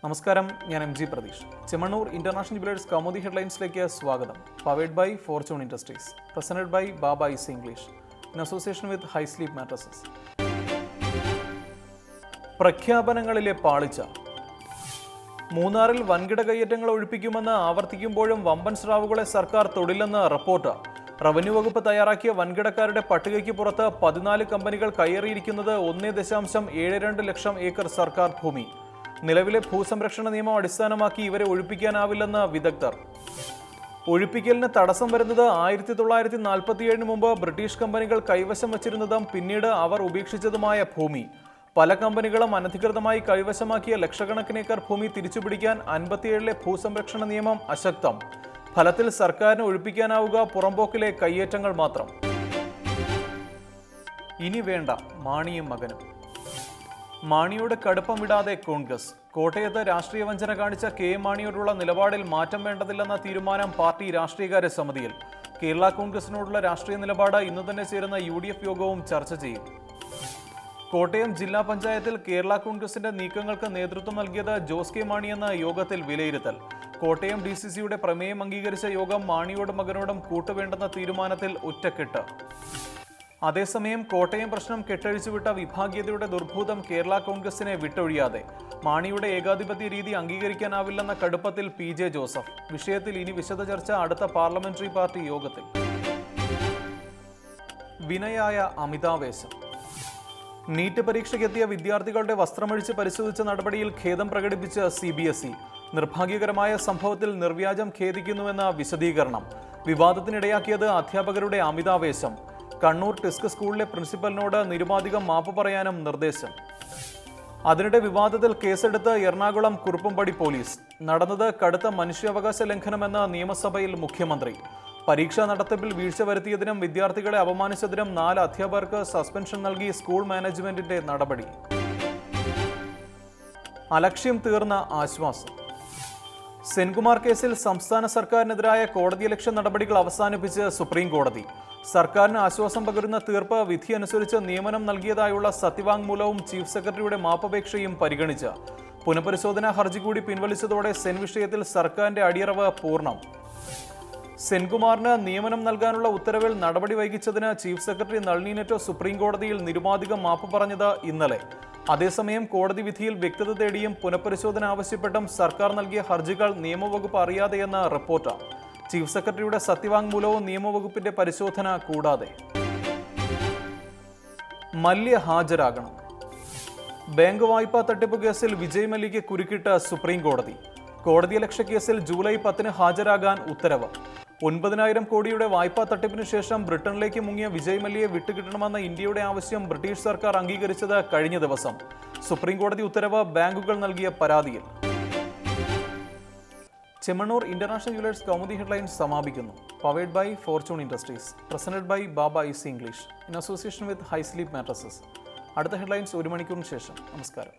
നമസ്കാരം, ഞാൻ M G Pratheesh. Chemmanur international jewellers Kaumudi ഹെഡ്ലൈൻസിലേക്ക് സ്വാഗതം. Powered by fortune industries, presented by Baba easy English in association with high sleep mattresses. പ്രഖ്യാപനങ്ങളിലെ പാളിച്ച. മൂന്നാറിൽ വൻകിട കയ്യേറ്റങ്ങൾ ഒഴിപ്പിക്കുമെന്ന് ആവർത്തിക്കുമ്പോഴും വമ്പൻ സ്രാവുകളെ സർക്കാർ തൊടില്ലെന്ന് റിപ്പോർട്ട്. റവന്യൂ വകുപ്പ് തയ്യാറാക്കിയ വൻകിടക്കാരുടെ പട്ടികയ്ക്ക് പുറത്ത് 14 കമ്പനികൾ കയ്യേറിയിരിക്കുന്നത് 1.72 ലക്ഷം ഏക്കർ സർക്കാർ ഭൂമി. നിലവിലെ ഭൂസംരക്ഷണ നിയമം അടിസ്ഥാനമാക്കി ഇവരെ ഒഴിപ്പിക്കാനാവില്ലെന്ന് വിദഗ്ധർ. ഒഴിപ്പിക്കലിന് തടസ്സം വരുന്നത് 1947 മുമ്പ് ബ്രിട്ടീഷ് കമ്പനികൾ കൈവശം വച്ചിരുന്നതും പിന്നീട് അവർ ഉപേക്ഷിച്ചതുമായ ഭൂമി. പല കമ്പനികളും അനധികൃതമായി കൈവശമാക്കിയ ലക്ഷക്കണക്കിന് ഏക്കർ ഭൂമി തിരിച്ചുപിടിക്കാൻ 57 ഭൂസംരക്ഷണ നിയമം അശക്തം. ഫലത്തിൽ സർക്കാരിന് ഒഴിപ്പിക്കാനാവുക പുറമ്പോക്കിലെ കയ്യേറ്റങ്ങൾ മാത്രം. ഇനി വേണ്ട മാണിയും മകനും. മാണിയോട് കടുപ്പം വിടാതെ കോൺഗ്രസ്. കോട്ടയത്ത് രാഷ്ട്രീയ വഞ്ചന കാണിച്ച കെ എം മാണിയോടുള്ള നിലപാടിൽ മാറ്റം വേണ്ടതില്ലെന്ന തീരുമാനം പാർട്ടി രാഷ്ട്രീയകാര്യ സമിതിയിൽ. കേരള കോൺഗ്രസിനോടുള്ള രാഷ്ട്രീയ നിലപാട് ഇന്നു തന്നെ ചേരുന്ന UDF യോഗവും ചർച്ച ചെയ്യും. കോട്ടയം ജില്ലാ പഞ്ചായത്തിൽ കേരള കോൺഗ്രസിന്റെ നീക്കങ്ങൾക്ക് നേതൃത്വം നൽകിയത് ജോസ് കെ മാണിയെന്ന യോഗത്തിൽ വിലയിരുത്തൽ. കോട്ടയം DCCയുടെ പ്രമേയം അംഗീകരിച്ച യോഗം മാണിയോടും മകനോടും കൂട്ടുവേണ്ടെന്ന തീരുമാനത്തിൽ ഒറ്റക്കെട്ട്. അതേസമയം കോട്ടയം പ്രശ്നം കെട്ടഴിച്ചുവിട്ട വിഭാഗീയതയുടെ ദുർഭൂതം കേരള കോൺഗ്രസിനെ വിട്ടൊഴിയാതെ. മാണിയുടെ ഏകാധിപത്യ രീതി അംഗീകരിക്കാനാവില്ലെന്ന കടുപ്പത്തിൽ PJ ജോസഫ്. വിഷയത്തിൽ ഇനി വിശദ ചർച്ച അടുത്ത പാർലമെന്ററി പാർട്ടി യോഗത്തിൽ. വിനയായ അമിതാവേശം. നീറ്റ് പരീക്ഷയ്ക്കെത്തിയ വിദ്യാർത്ഥികളുടെ വസ്ത്രമഴിച്ച് പരിശോധിച്ച നടപടിയിൽ ഖേദം പ്രകടിപ്പിച്ച് CBSE. നിർഭാഗ്യകരമായ സംഭവത്തിൽ നിർവ്യാജം ഖേദിക്കുന്നുവെന്ന വിശദീകരണം. വിവാദത്തിനിടയാക്കിയത് അധ്യാപകരുടെ അമിതാവേശം. കണ്ണൂർ ടിസ്ക് സ്കൂളിലെ പ്രിൻസിപ്പലിനോട് നിരുപാധികം മാപ്പ് പറയാനും നിർദ്ദേശം. അതിനിടെ വിവാദത്തിൽ കേസെടുത്ത് എറണാകുളം കുറുപ്പുംപടി പോലീസ്. നടന്നത് കടുത്ത മനുഷ്യാവകാശ ലംഘനമെന്ന് നിയമസഭയിൽ മുഖ്യമന്ത്രി. പരീക്ഷാ നടത്തിപ്പിൽ വീഴ്ച വരുത്തിയതിനും വിദ്യാർത്ഥികളെ അപമാനിച്ചതിനും 4 അധ്യാപകർക്ക് സസ്പെൻഷൻ നൽകി സ്കൂൾ മാനേജ്മെന്റിന്റെ നടപടി. അലക്ഷ്യം തീർന്ന ആശ്വാസം. സെൻകുമാർ കേസിൽ സംസ്ഥാന സർക്കാരിനെതിരായ കോടതിയലക്ഷ്യ നടപടികൾ അവസാനിപ്പിച്ച് സുപ്രീം കോടതി. സർക്കാരിന് ആശ്വാസം പകരുന്ന തീർപ്പ് വിധി അനുസരിച്ച് നിയമനം നൽകിയതായുള്ള സത്യവാങ്മൂലവും ചീഫ് സെക്രട്ടറിയുടെ മാപ്പപേക്ഷയും പരിഗണിച്ച് പുനഃപരിശോധനാ ഹർജി കൂടി പിൻവലിച്ചതോടെ സെൻ വിഷയത്തിൽ സർക്കാരിന്റെ അടിയറവ് പൂർണ്ണം. സെൻകുമാറിന് നിയമനം നൽകാനുള്ള ഉത്തരവിൽ നടപടി വൈകിച്ചതിന് ചീഫ് സെക്രട്ടറി നളിനി നെറ്റോ സുപ്രീം കോടതിയിൽ നിരുപാധികം മാപ്പ് പറഞ്ഞത് ഇന്നലെ. അതേസമയം കോടതി വിധിയിൽ വ്യക്തത തേടിയും പുനഃപരിശോധന ആവശ്യപ്പെട്ടും സർക്കാർ നൽകിയ ഹർജികൾ നിയമവകുപ്പ് അറിയാതെയെന്ന് റിപ്പോർട്ട്. ചീഫ് സെക്രട്ടറിയുടെ സത്യവാങ്മൂലവും നിയമവകുപ്പിന്റെ പരിശോധന കൂടാതെ. മല്യ ഹാജരാകണം. ബാങ്ക് വായ്പാ തട്ടിപ്പ് കേസിൽ വിജയ് മല്യയ്ക്ക് കുരുക്കിട്ട് സുപ്രീം കോടതി. കോടതിയലക്ഷ്യ കേസിൽ ജൂലൈ 10 ഹാജരാകാൻ ഉത്തരവ്. 9,000 കോടിയുടെ വായ്പാ തട്ടിപ്പിന് ശേഷം ബ്രിട്ടനിലേക്ക് മുങ്ങിയ വിജയ് മല്യയെ വിട്ടുകിട്ടണമെന്ന ഇന്ത്യയുടെ ആവശ്യം ബ്രിട്ടീഷ് സർക്കാർ അംഗീകരിച്ചത് കഴിഞ്ഞ ദിവസം. സുപ്രീം കോടതി ഉത്തരവ് ബാങ്കുകൾ നൽകിയ പരാതിയിൽ. Chemmanur international jewellers Kaumudi headlines സമാപിക്കുന്നു. Powered by fortune industries, presented by Baba easy English in association with high sleep mattresses. അടുത്ത ഹെഡ്ലൈൻസ് 1 മണിക്കൂറിന് ശേഷം. നമസ്കാരം.